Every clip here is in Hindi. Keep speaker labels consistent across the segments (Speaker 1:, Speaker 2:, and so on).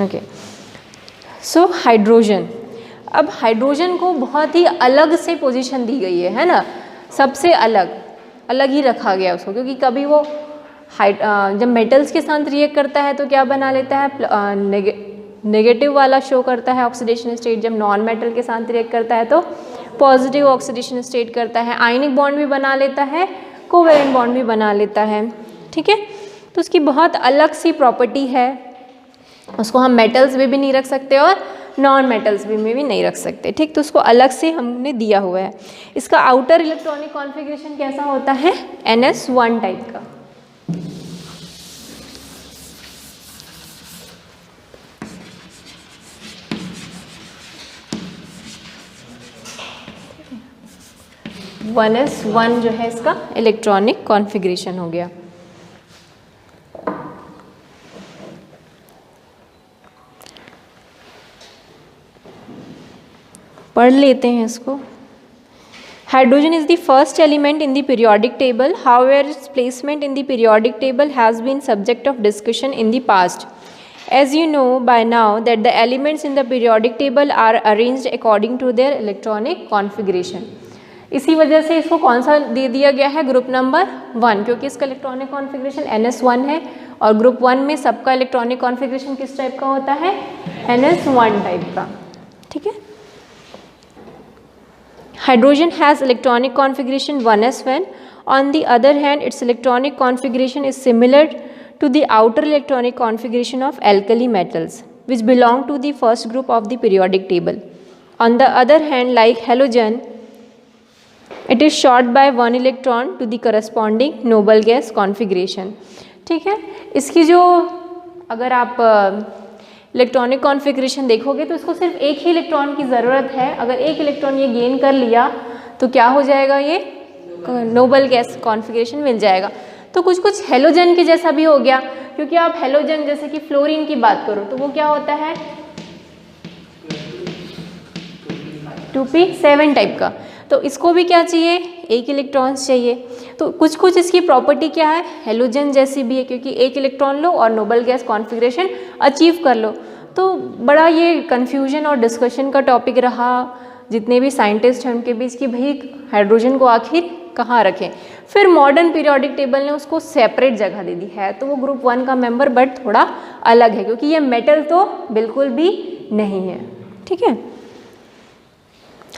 Speaker 1: ओके, सो हाइड्रोजन, अब हाइड्रोजन को बहुत ही अलग से पोजीशन दी गई है ना, सबसे अलग ही रखा गया उसको, क्योंकि कभी वो जब मेटल्स के साथ रिएक्ट करता है तो क्या बना लेता है, नेगेटिव वाला शो करता है ऑक्सीडेशन स्टेट, जब नॉन मेटल के साथ रिएक्ट करता है तो पॉजिटिव ऑक्सीडेशन स्टेट करता है, आयनिक बॉन्ड भी बना लेता है, कोवेलेंट बॉन्ड भी बना लेता है, ठीक है। तो उसकी बहुत अलग सी प्रॉपर्टी है, उसको हम मेटल्स में भी नहीं रख सकते और नॉन मेटल्स में भी नहीं रख सकते, ठीक। तो उसको अलग से हमने दिया हुआ है। इसका आउटर इलेक्ट्रॉनिक कॉन्फ़िगरेशन कैसा होता है, NS1 टाइप का। NS1 जो है इसका इलेक्ट्रॉनिक कॉन्फ़िगरेशन हो गया। पढ़ लेते हैं इसको। Hydrogen is the first element in the periodic table, however its placement in the periodic table has been subject of discussion in the past. As you know by now that the elements in the periodic table are arranged according to their electronic configuration. इसी वजह से इसको कौन सा दे दिया गया है, ग्रुप नंबर 1, क्योंकि इसका इलेक्ट्रॉनिक कॉन्फ़िगरेशन NS1 है और ग्रुप 1 में सबका इलेक्ट्रॉनिक कॉन्फ़िगरेशन किस टाइप का होता है, NS1 टाइप का, ठीक है। Hydrogen has electronic configuration 1s1. On the other hand, its electronic configuration is similar to the outer electronic configuration of alkali metals, which belong to the first group of the periodic table. On the other hand, like halogen, it is short by 1 electron to the corresponding noble gas configuration. ठीक है, इसकी जो अगर आप इलेक्ट्रॉनिक कॉन्फ़िगरेशन देखोगे तो इसको सिर्फ एक ही इलेक्ट्रॉन की ज़रूरत है। अगर एक इलेक्ट्रॉन ये गेन कर लिया तो क्या हो जाएगा, ये नोबल गैस कॉन्फ़िगरेशन मिल जाएगा। तो कुछ हेलोजन के जैसा भी हो गया, क्योंकि आप हेलोजन जैसे कि फ्लोरीन की बात करो तो वो क्या होता है, 2p7 टाइप का। तो इसको भी क्या चाहिए, एक इलेक्ट्रॉन्स चाहिए। तो कुछ इसकी प्रॉपर्टी क्या है, हेलोजन जैसी भी है, क्योंकि एक इलेक्ट्रॉन लो और नोबल गैस कॉन्फ़िगरेशन अचीव कर लो। तो बड़ा ये कन्फ्यूजन और डिस्कशन का टॉपिक रहा जितने भी साइंटिस्ट हैं उनके बीच कि भाई हाइड्रोजन को आखिर कहाँ रखें। फिर मॉडर्न पीरियोडिक टेबल ने उसको सेपरेट जगह दे दी है, तो वो ग्रुप 1 का मेंबर बट थोड़ा अलग है, क्योंकि ये मेटल तो बिल्कुल भी नहीं है, ठीक है।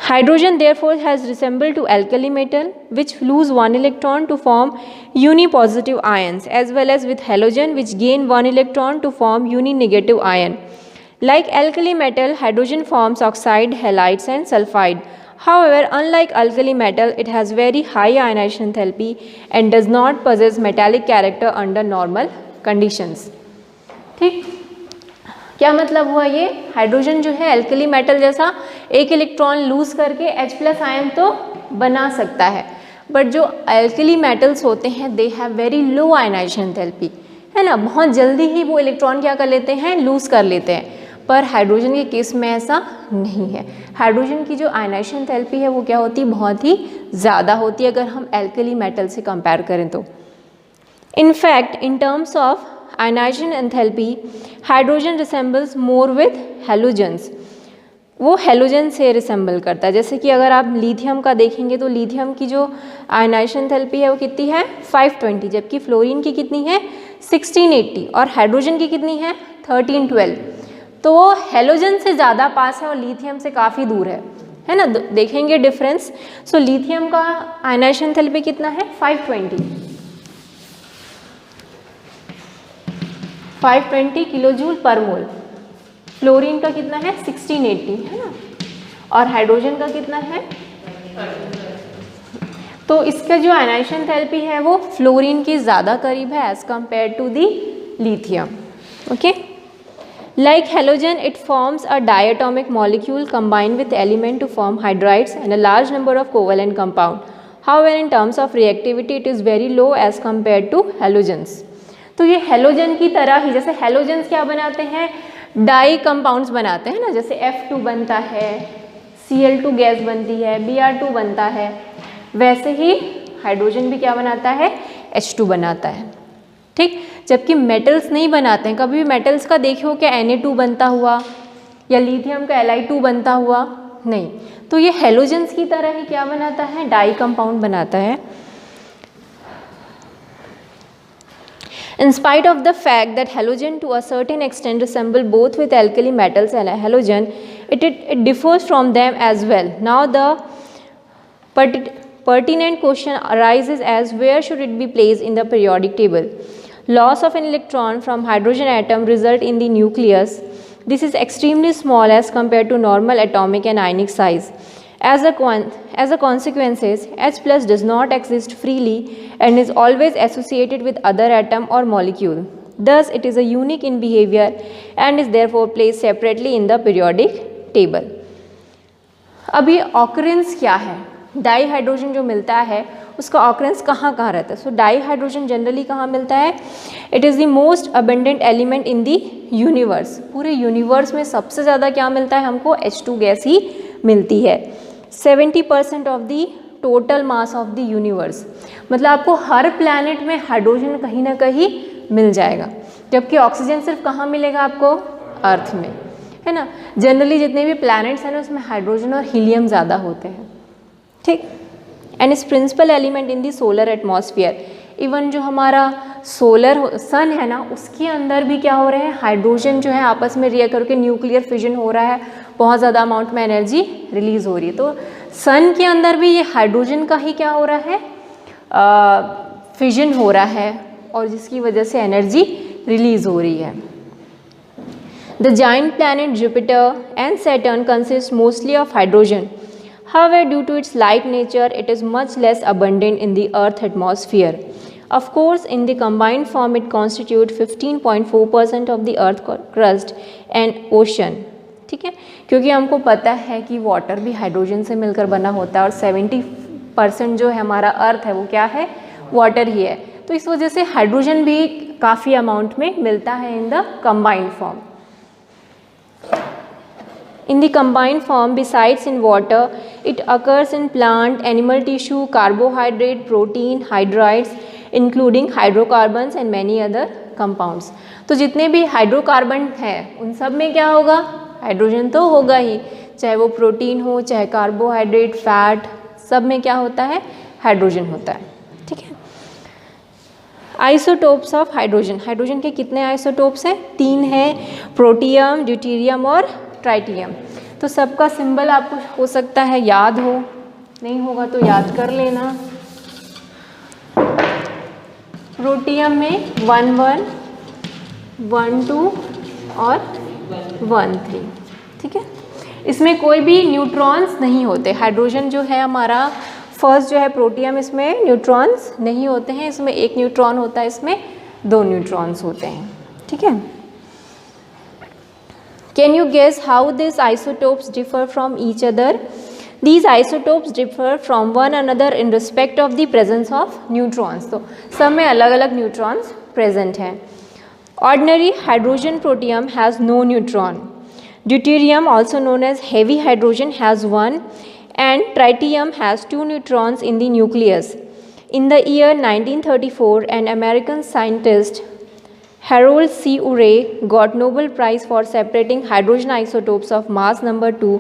Speaker 1: Hydrogen therefore has resembled to alkali metal which lose 1 electron to form unipositive ions, as well as with halogen which gain 1 electron to form uninegative ion. Like alkali metal, hydrogen forms oxide, halides and sulfide. However, unlike alkali metal, it has very high ionization enthalpy and does not possess metallic character under normal conditions. ठीक, क्या मतलब हुआ, ये हाइड्रोजन जो है एल्कली मेटल जैसा एक इलेक्ट्रॉन लूज करके H+ आयन तो बना सकता है, बट जो एल्कली मेटल्स होते हैं they have very low ionization enthalpy, है ना, बहुत जल्दी ही वो इलेक्ट्रॉन क्या कर लेते हैं, लूज कर लेते हैं। पर हाइड्रोजन के केस में ऐसा नहीं है। हाइड्रोजन की जो आयनाइजेशन एंथैल्पी है वो क्या होती है, बहुत ही ज़्यादा होती है अगर हम एल्कली मेटल से कंपेयर करें तो। In fact in terms of ionization enthalpy hydrogen resembles more with halogens, वो हैलोजन से रिसेंबल करता है। जैसे कि अगर आप लिथियम का देखेंगे तो लिथियम की जो आयनाइजेशन एंथैल्पी है वो कितनी है, 520, जबकि फ्लोरीन की कितनी है, 1680, और हाइड्रोजन की कितनी है, 1312। तो वो हैलोजन से ज़्यादा पास है और लिथियम से काफ़ी दूर है ना, देखेंगे डिफरेंस। सो लिथियम का आयनाइजेशन एंथैल्पी कितना है, 520 किलोजूल पर मोल। फ्लोरीन का कितना है, 1680, है ना, और हाइड्रोजन का कितना है। तो इसका जो आयनाइजेशन एंथैल्पी है वो फ्लोरीन के ज़्यादा करीब है as compared to the lithium. Okay, like halogen it forms a diatomic molecule combined with element to form hydrides and a large number of covalent compound. However in terms of reactivity it is very low as compared to halogens. तो ये हैलोजन की तरह ही, जैसे हैलोजेंस क्या बनाते हैं, डाई कंपाउंड्स बनाते हैं ना, जैसे F2 बनता है, Cl2 गैस बनती है, Br2 बनता है, वैसे ही हाइड्रोजन भी क्या बनाता है, H2 बनाता है। ठीक, जबकि मेटल्स नहीं बनाते हैं। कभी भी मेटल्स का देखे हो क्या Na2 बनता हुआ या लिथियम का Li2 बनता हुआ? नहीं। तो ये हेलोजेंस की तरह ही क्या बनाता है? डाई कंपाउंड बनाता है। In spite of the fact that halogen to a certain extent resemble both with alkali metals and halogen, it differs from them as well. Now the pertinent question arises as where should it be placed in the periodic table? Loss of an electron from hydrogen atom result in the nucleus. This is extremely small as compared to normal atomic and ionic size. As a consequence, H plus does not exist freely and is always associated with other atom or molecule. Thus, it is a unique in behavior and is therefore placed separately in the periodic table. अब ये ऑकरेंस क्या है? डाई हाइड्रोजन जो मिलता है उसका ऑकरेंस कहाँ कहाँ रहता है? सो डाई हाइड्रोजन जनरली कहाँ मिलता है? It is the most abundant element in the universe. पूरे यूनिवर्स में सबसे ज़्यादा क्या मिलता है हमको? H2 गैस ही मिलती है। 70% of the total mass of the universe, मतलब आपको हर प्लैनेट में हाइड्रोजन कहीं ना कहीं मिल जाएगा, जबकि ऑक्सीजन सिर्फ कहाँ मिलेगा आपको? अर्थ में, है ना। जनरली जितने भी प्लैनेट्स हैं ना उसमें हाइड्रोजन और हीलियम ज़्यादा होते हैं, ठीक। And is principal element in the solar atmosphere. Even जो हमारा सोलर सन है ना उसके अंदर भी क्या हो रहे हैं? हाइड्रोजन जो है आपस में रिएक्ट करके न्यूक्लियर फिजन हो रहा है, बहुत ज़्यादा अमाउंट में एनर्जी रिलीज हो रही है। तो सन के अंदर भी ये हाइड्रोजन का ही क्या हो रहा है? फिजन हो रहा है और जिसकी वजह से एनर्जी रिलीज हो रही है। The giant planet Jupiter and Saturn consist mostly of hydrogen. However, due to its light nature, it is much less abundant in the Earth atmosphere. Of course, in the combined form, it constitutes 15.4% of the Earth crust and ocean. ठीक है, क्योंकि हमको पता है कि वाटर भी हाइड्रोजन से मिलकर बना होता है और 70% जो है हमारा अर्थ है वो क्या है? वाटर ही है। तो इस वजह से हाइड्रोजन भी काफ़ी अमाउंट में मिलता है in the combined form. In the combined form, besides in water, it occurs in plant, animal tissue, carbohydrate, protein, hydrides, including hydrocarbons and many other compounds. तो जितने भी हाइड्रोकार्बन हैं उन सब में क्या होगा? हाइड्रोजन तो होगा ही, चाहे वो प्रोटीन हो, चाहे कार्बोहाइड्रेट, फैट, सब में क्या होता है? हाइड्रोजन होता है, ठीक है। Isotopes of hydrogen. हाइड्रोजन के कितने आइसोटोप्स हैं? 3 हैं, प्रोटियम, ड्यूटेरियम और ट्राइटियम। तो सबका सिंबल आपको हो सकता है याद हो, नहीं होगा तो याद कर लेना। प्रोटियम में 1,1, 1,2 और 1,3, ठीक है। इसमें कोई भी न्यूट्रॉन्स नहीं होते। हाइड्रोजन जो है हमारा फर्स्ट जो है प्रोटियम, इसमें न्यूट्रॉन्स नहीं होते हैं, इसमें 1 न्यूट्रॉन होता है, इसमें 2 न्यूट्रॉन्स होते हैं, ठीक है। Can you guess how these isotopes differ from each other? These isotopes differ from one another in respect of the presence of neutrons. तो सब में अलग अलग न्यूट्रॉन्स प्रेजेंट हैं। Ordinary hydrogen protium has no neutron. Deuterium, also known as heavy hydrogen, has 1, and tritium has 2 neutrons in the nucleus. In the year 1934, an American scientist, Harold C. Urey, got Nobel Prize for separating hydrogen isotopes of mass number 2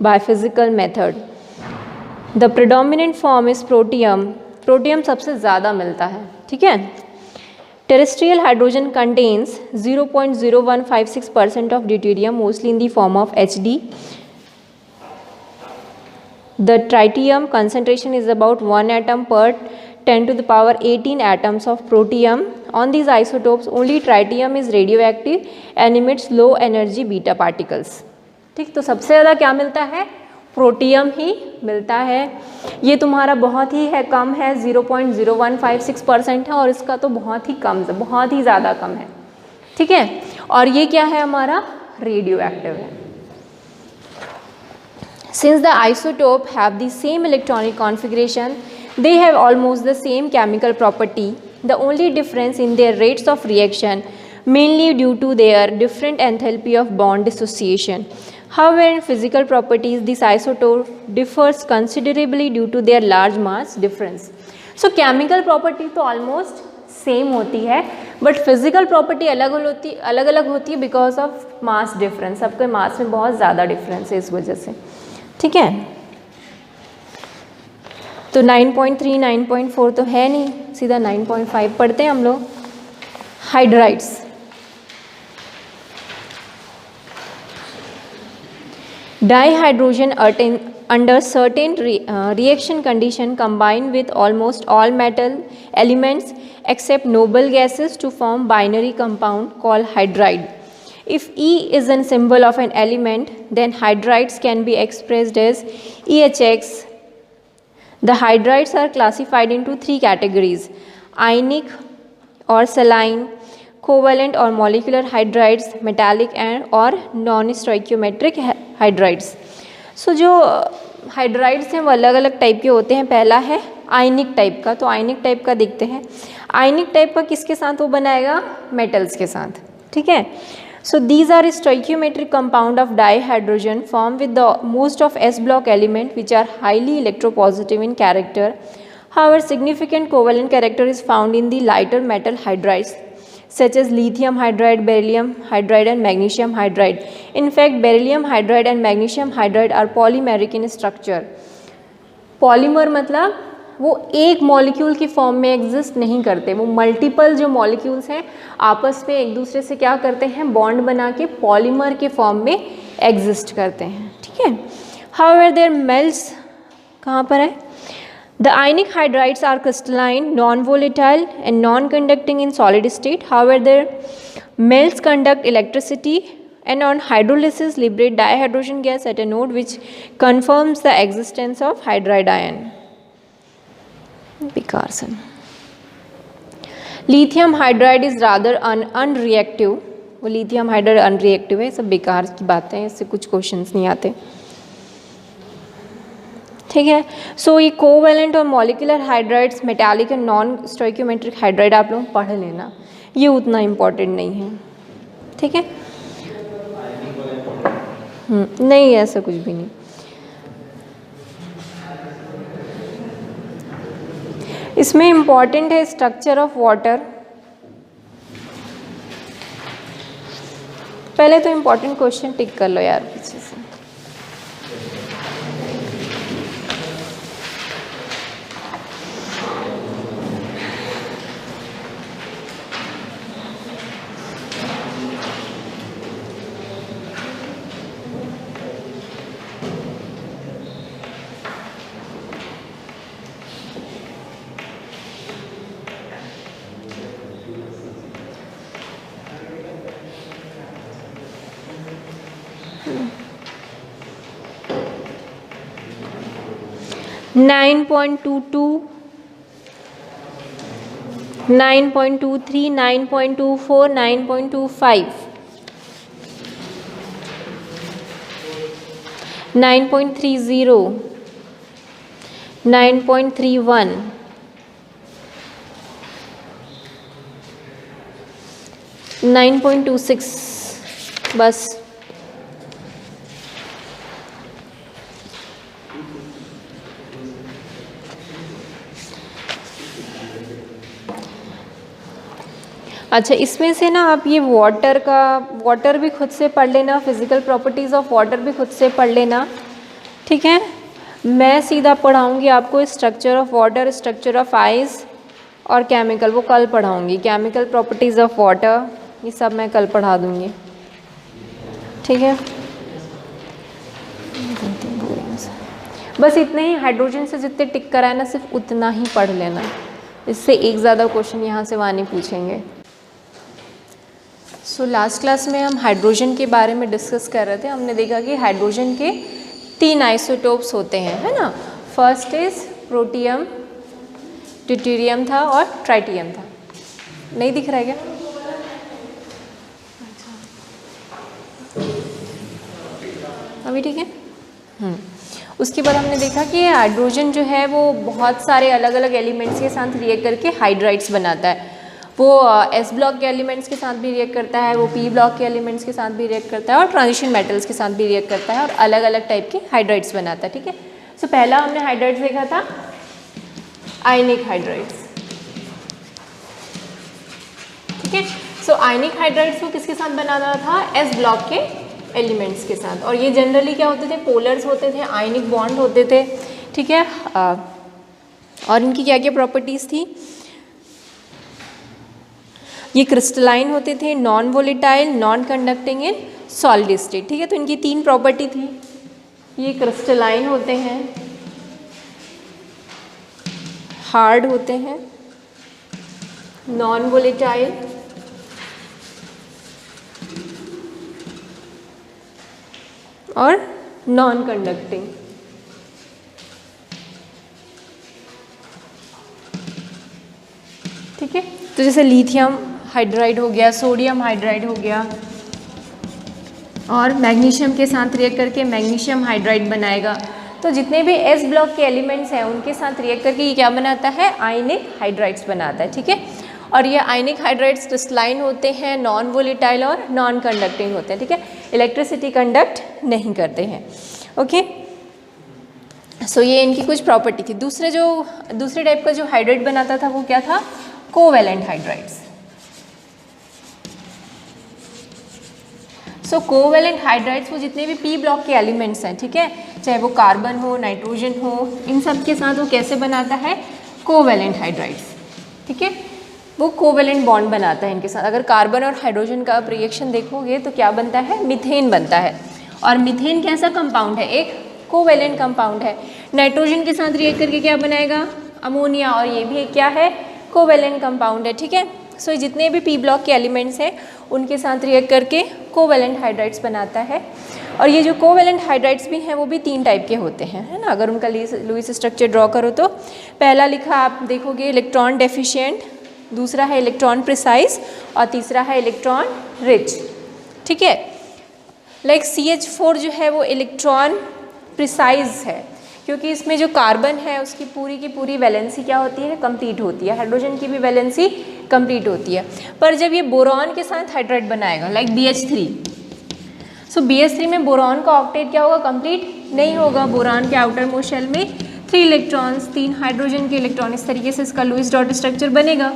Speaker 1: by physical method. The predominant form is protium. Protium सबसे ज़्यादा मिलता है, ठीक है। Terrestrial hydrogen contains 0.0156% of deuterium, mostly in the form of Hd. The tritium concentration is about 1 atom per 10 to the power 18 atoms of protium. On these isotopes, only tritium is radioactive and emits low energy beta particles. ठीक, तो सबसे ज़्यादा क्या मिलता है? प्रोटियम ही मिलता है। ये तुम्हारा बहुत ही है कम है, 0.0156% है, और इसका तो बहुत ही कम है, बहुत ही ज़्यादा कम है, ठीक है। और ये क्या है हमारा? रेडियो एक्टिव है। Since the isotope have the same electronic configuration, they have almost the same chemical property. The only difference in their rates of reaction, mainly due to their different enthalpy of bond dissociation. However, in physical properties, this isotope differs considerably due to their large mass difference. So, chemical property तो almost सेम होती है, बट फिजिकल प्रॉपर्टी अलग अलग होती है बिकॉज ऑफ मास डिफरेंस, सबके मास में बहुत ज़्यादा डिफरेंस है इस वजह से, ठीक है। तो 9.3 9.4 तो है नहीं, सीधा 9.5 पढ़ते हैं हम लोग। Hydrides, dihydrogen under certain reaction condition combine with almost all metal elements except noble gases to form binary compound called hydride. If E is a symbol of an element, then hydrides can be expressed as EHX. The hydrides are classified into three categories: ionic or saline, covalent or molecular hydrides, metallic and or non-stoichiometric hydrides. So जो हाइड्राइड्स हैं वो अलग अलग टाइप के होते हैं। पहला है आयनिक टाइप का, तो आयनिक टाइप का देखते हैं। आयनिक टाइप का किसके साथ वो बनाएगा? मेटल्स के साथ, ठीक है। So these are stoichiometric compound of dihydrogen formed with the most of S block element which are highly electropositive in character. However, significant covalent character is found in the lighter metal hydrides such as lithium hydride, beryllium hydride and magnesium hydride. In fact, beryllium hydride and magnesium hydride are polymeric in structure. Polymer मतलब वो एक मॉलिक्यूल की फॉर्म में एग्जिस्ट नहीं करते, वो मल्टीपल जो मॉलिक्यूल्स हैं आपस में एक दूसरे से क्या करते हैं? बॉन्ड बना के पॉलीमर के फॉर्म में एग्जिस्ट करते हैं, ठीक है। हाउएवर देयर मेल्ट्स कहाँ पर है? The ionic hydrides are crystalline, non-volatile and non-conducting in solid state. However, their melts conduct electricity and on hydrolysis liberate dihydrogen gas at a node which confirms the existence of hydride ion. Bicarson. Lithium hydride is rather unreactive. वो lithium hydride unreactive है, सब बेकार की बातें हैं, इससे कुछ क्वेश्चंस नहीं आते, ठीक है। सो ये कोवैलेंट और molecular hydrides, metallic and non stoichiometric hydride आप लोग पढ़ लेना, ये उतना इम्पॉर्टेंट नहीं है, ठीक है। नहीं, ऐसा कुछ भी नहीं। इसमें इम्पॉर्टेंट है स्ट्रक्चर ऑफ वाटर। पहले तो इम्पॉर्टेंट क्वेश्चन टिक कर लो यार पीछे से। नाइन 9.23, 9.24, 9.25, 9.30, 9.31, 9.26 बस। अच्छा, इसमें से ना आप ये वाटर भी खुद से पढ़ लेना, फिजिकल प्रॉपर्टीज़ ऑफ वाटर भी खुद से पढ़ लेना, ठीक है। मैं सीधा पढ़ाऊँगी आपको structure of water, structure of ice और केमिकल, वो कल पढ़ाऊँगी। केमिकल प्रॉपर्टीज़ ऑफ वाटर ये सब मैं कल पढ़ा दूँगी, ठीक है। बस इतने ही, हाइड्रोजन से जितने टिक कराए ना सिर्फ उतना ही पढ़ लेना, इससे एक ज़्यादा क्वेश्चन यहाँ से वहाँ नहीं पूछेंगे। सो लास्ट क्लास में हम हाइड्रोजन के बारे में डिस्कस कर रहे थे। हमने देखा कि हाइड्रोजन के 3 आइसोटोप्स होते हैं, है ना। फर्स्ट इज प्रोटियम, ड्यूटेरियम था और ट्राइटियम था। नहीं दिख रहा है क्या? अभी ठीक है। उसके बाद हमने देखा कि हाइड्रोजन जो है वो बहुत सारे अलग अलग एलिमेंट्स के साथ रिएक्ट करके हाइड्राइड्स बनाता है। वो एस ब्लॉक के एलिमेंट्स के साथ भी रिएक्ट करता है, वो पी ब्लॉक के एलिमेंट्स के साथ भी रिएक्ट करता है और ट्रांजिशन मेटल्स के साथ भी रिएक्ट करता है और अलग अलग टाइप के हाइड्राइड्स बनाता है, ठीक है। सो पहला हमने हाइड्राइड्स देखा था आयनिक हाइड्राइड्स, ठीक ठीक है। सो आयनिक हाइड्राइड्स को किसके साथ बनाना था, एस ब्लॉक के एलिमेंट्स के साथ, और ये जनरली क्या होते थे, पोलर्स होते थे, आयनिक बॉन्ड होते थे, ठीक है। और इनकी क्या क्या प्रॉपर्टीज़ थी, ये क्रिस्टलाइन होते थे, non volatile, non conducting in solid state, ठीक है। तो इनकी 3 प्रॉपर्टी थी, ये क्रिस्टलाइन होते हैं, हार्ड होते हैं, नॉन वोलेटाइल और नॉन कंडक्टिंग। ठीक है, तो जैसे लिथियम हाइड्राइड हो गया, सोडियम हाइड्राइड हो गया, और मैग्नीशियम के साथ रिएक्ट करके मैग्नीशियम हाइड्राइड बनाएगा। तो जितने भी एस ब्लॉक के एलिमेंट्स हैं उनके साथ रिएक्ट करके ये क्या बनाता है, आयनिक हाइड्राइड्स बनाता है, ठीक है। और ये आयनिक हाइड्राइड्स क्रिस्टलाइन होते हैं, नॉन वोलेटाइल और नॉन कंडक्टिंग होते हैं, ठीक है। इलेक्ट्रिसिटी कंडक्ट नहीं करते हैं, ओके। सो ये इनकी कुछ प्रॉपर्टी थी। दूसरे टाइप का जो हाइड्राइड बनाता था वो क्या था, कोवैलेंट हाइड्राइड्स। सो कोवैलेंट हाइड्राइड्स वो जितने भी पी ब्लॉक के एलिमेंट्स हैं, ठीक है, चाहे वो कार्बन हो, नाइट्रोजन हो, इन सब के साथ वो कैसे बनाता है, कोवैलेंट हाइड्राइड्स, ठीक है। वो कोवैलेंट बॉन्ड बनाता है इनके साथ। अगर कार्बन और हाइड्रोजन का आप रिएक्शन देखोगे तो क्या बनता है, मीथेन बनता है। और मीथेन कैसा कंपाउंड है, एक कोवैलेंट कंपाउंड है। नाइट्रोजन के साथ रिएक्ट करके क्या बनाएगा, अमोनिया, और ये भी एक क्या है, कोवैलेंट कंपाउंड है, ठीक है। सो जितने भी पी ब्लॉक के एलिमेंट्स हैं उनके साथ रिएक्ट करके कोवैलेंट हाइड्राइड्स बनाता है। और ये जो कोवैलेंट हाइड्राइड्स भी हैं वो भी 3 टाइप के होते हैं, है ना। अगर उनका लुईस स्ट्रक्चर ड्रॉ करो तो पहला लिखा आप देखोगे इलेक्ट्रॉन डेफिशिएंट, दूसरा है इलेक्ट्रॉन प्रिसाइज और तीसरा है इलेक्ट्रॉन रिच, ठीक है। लाइक CH4 जो है वो इलेक्ट्रॉन प्रिसाइज है, क्योंकि इसमें जो कार्बन है उसकी पूरी की पूरी वैलेंसी क्या होती है, कंप्लीट होती है। हाइड्रोजन की भी वैलेंसी कंप्लीट होती है। पर जब ये बोरॉन के साथ हाइड्राइड बनाएगा लाइक BH3, सो BH3 में बोरॉन का ऑक्टेट क्या होगा, कंप्लीट नहीं होगा। बोरॉन के आउटर मोस्ट शेल में 3 इलेक्ट्रॉन्स, 3 हाइड्रोजन के इलेक्ट्रॉन, इस तरीके से इसका लुईस डॉट स्ट्रक्चर बनेगा,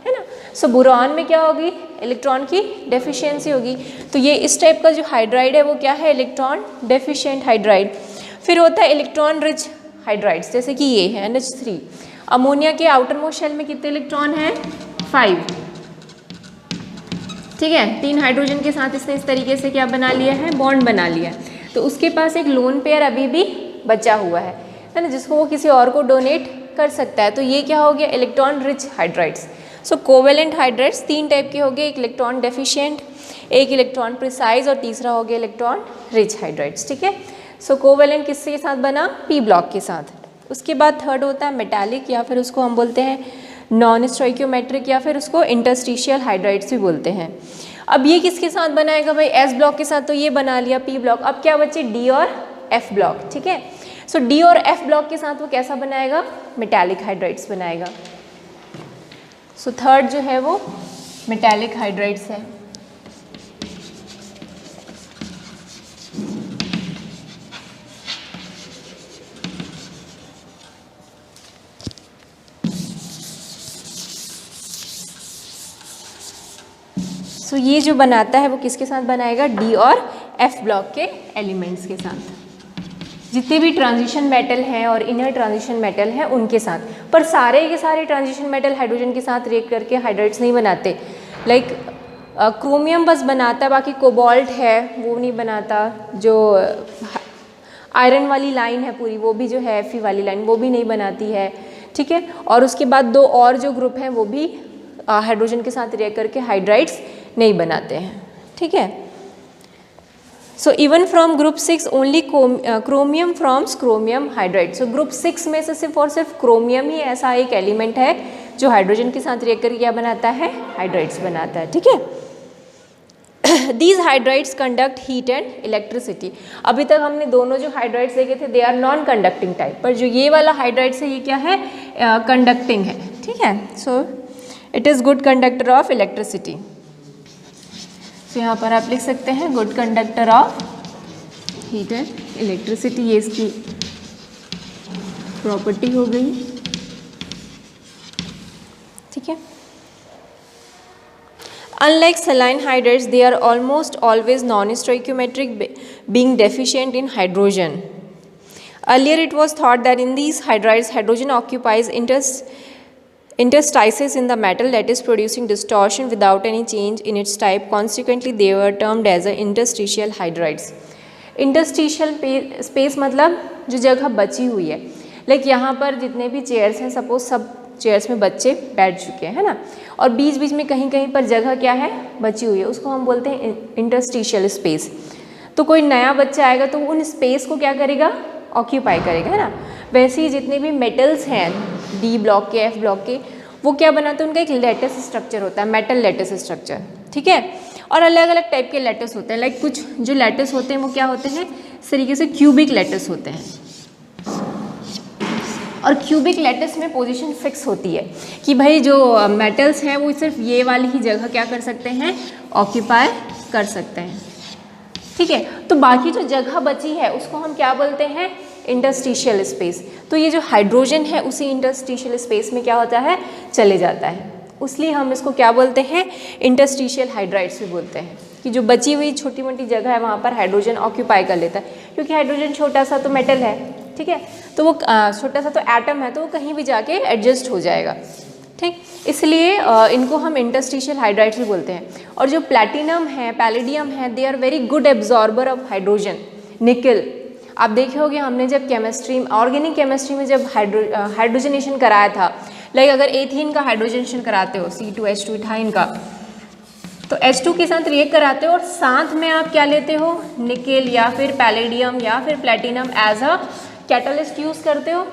Speaker 1: है ना। सो बोरॉन में क्या होगी, इलेक्ट्रॉन की डेफिशिएंसी होगी। तो ये इस टाइप का जो हाइड्राइड है वो क्या है, इलेक्ट्रॉन डेफिशिएंट हाइड्राइड। फिर होता है इलेक्ट्रॉन रिच हाइड्राइड्स, जैसे कि ये है NH3। अमोनिया के आउटर मोस्ट शेल में कितने इलेक्ट्रॉन हैं, 5, ठीक है। 3 हाइड्रोजन के साथ इसने इस तरीके से क्या बना लिया है, बॉन्ड बना लिया है। तो उसके पास एक लोन पेयर अभी भी बचा हुआ है ना, जिसको वो किसी और को डोनेट कर सकता है। तो ये क्या हो गया, इलेक्ट्रॉन रिच हाइड्राइड्स। सो कोवैलेंट हाइड्राइड्स 3 टाइप के हो गए, एक इलेक्ट्रॉन डेफिशिएंट, एक इलेक्ट्रॉन प्रिसाइज और तीसरा हो गया इलेक्ट्रॉन रिच हाइड्राइड्स, ठीक है। सो कोवैलेंट किसके साथ बना, पी ब्लॉक के साथ। उसके बाद थर्ड होता है मेटालिक, या फिर उसको हम बोलते हैं नॉन स्टोइकियोमेट्रिक, या फिर उसको इंटरस्टिशियल हाइड्राइड्स भी बोलते हैं। अब ये किसके साथ बनाएगा भाई, एस ब्लॉक के साथ। तो ये बना लिया पी ब्लॉक। अब क्या बचे, डी और एफ ब्लॉक, ठीक है। सो डी और एफ ब्लॉक के साथ वो कैसा बनाएगा, मेटालिक हाइड्राइड्स बनाएगा। सो थर्ड जो है वो मेटालिक हाइड्राइड्स है। तो ये जो बनाता है वो किसके साथ बनाएगा, डी और एफ ब्लॉक के एलिमेंट्स के साथ। जितने भी ट्रांजिशन मेटल हैं और इनर ट्रांजिशन मेटल हैं उनके साथ। पर सारे के सारे ट्रांजिशन मेटल हाइड्रोजन के साथ रिएक्ट करके हाइड्राइड्स नहीं बनाते। लाइक क्रोमियम बस बनाता है, बाकी कोबाल्ट है वो नहीं बनाता। जो आयरन वाली लाइन है पूरी, वो भी जो है Fe वाली लाइन वो भी नहीं बनाती है, ठीक है। और उसके बाद 2 और जो ग्रुप हैं वो भी हाइड्रोजन के साथ रिएक्ट करके हाइड्राइड्स नहीं बनाते हैं, ठीक है। So even from group 6 only chromium firms chromium hydride. So group 6 में से सिर्फ और सिर्फ क्रोमियम ही ऐसा एक एलिमेंट है जो हाइड्रोजन के साथ रिएक्ट करके क्या बनाता है, हाइड्राइड्स बनाता है, ठीक है। These hydrides conduct heat and electricity. अभी तक हमने दोनों जो हाइड्राइड्स देखे थे they are non conducting type, पर जो ये वाला हाइड्राइड्स है ये क्या है, कंडक्टिंग है, ठीक है। So it is good conductor of electricity. तो यहाँ पर आप लिख सकते हैं good conductor of heat and electricity, ये इसकी प्रॉपर्टी हो गई, ठीक है। Unlike saline hydrides, they are almost always non-stoichiometric, being deficient in hydrogen. Earlier it was thought that in these hydrides, hydrogen occupies interstices in the metal, that is producing distortion without any change in its type. Consequently, they were termed as a interstitial hydrides. Interstitial space मतलब जो जगह बची हुई है, लाइक यहाँ पर जितने भी चेयर्स हैं, सपोज सब चेयर्स में बच्चे बैठ चुके हैं, है ना, और बीच बीच में कहीं कहीं पर जगह क्या है, बची हुई है, उसको हम बोलते हैं इंटरस्टिशियल स्पेस. तो कोई नया बच्चा आएगा तो उन स्पेस को क्या करेगा, ऑक्यूपाई करेगा, है ना. वैसे ही जितने भी मेटल्स हैं डी ब्लॉक के, एफ ब्लॉक के, वो क्या बनाते हैं, उनका एक लैटिस स्ट्रक्चर होता है, मेटल लैटिस स्ट्रक्चर, ठीक है. और अलग अलग टाइप के लैटिस होते हैं, लाइक कुछ जो लैटिस होते हैं वो क्या होते हैं, इस तरीके से क्यूबिक लैटिस होते हैं. और क्यूबिक लैटिस में पोजीशन फिक्स होती है कि भाई जो मेटल्स हैं वो सिर्फ ये वाली ही जगह क्या कर सकते हैं, ऑक्यूपाई कर सकते हैं, ठीक है. तो बाकी जो जगह बची है उसको हम क्या बोलते हैं, इंटरस्टिशियल स्पेस. तो ये जो हाइड्रोजन है उसी इंटरस्टिशियल स्पेस में क्या होता है, चले जाता है, इसलिए हम इसको क्या बोलते हैं, इंटरस्टिशियल हाइड्राइड्स भी बोलते हैं, कि जो बची हुई छोटी मोटी जगह है वहाँ पर हाइड्रोजन ऑक्यूपाई कर लेता है, क्योंकि हाइड्रोजन छोटा सा तो मेटल है, ठीक है, तो वो छोटा सा तो एटम है, तो वो कहीं भी जाके एडजस्ट हो जाएगा, ठीक. इसलिए इनको हम इंटरस्टिशियल हाइड्राइड्स भी बोलते हैं. और जो प्लैटिनम है, पैलेडियम है, they are very good absorber of hydrogen. Nickel, आप देखे होंगे हमने जब केमिस्ट्री, ऑर्गेनिक केमिस्ट्री में जब हाइड्रोजनेशन कराया था, लाइक अगर एथीन का हाइड्रोजनेशन कराते हो, C2H2 इथाइन का, तो H2 के साथ रिएक्ट कराते हो और साथ में आप क्या लेते हो, निकेल या फिर पैलेडियम या फिर platinum as a catalyst use करते हो.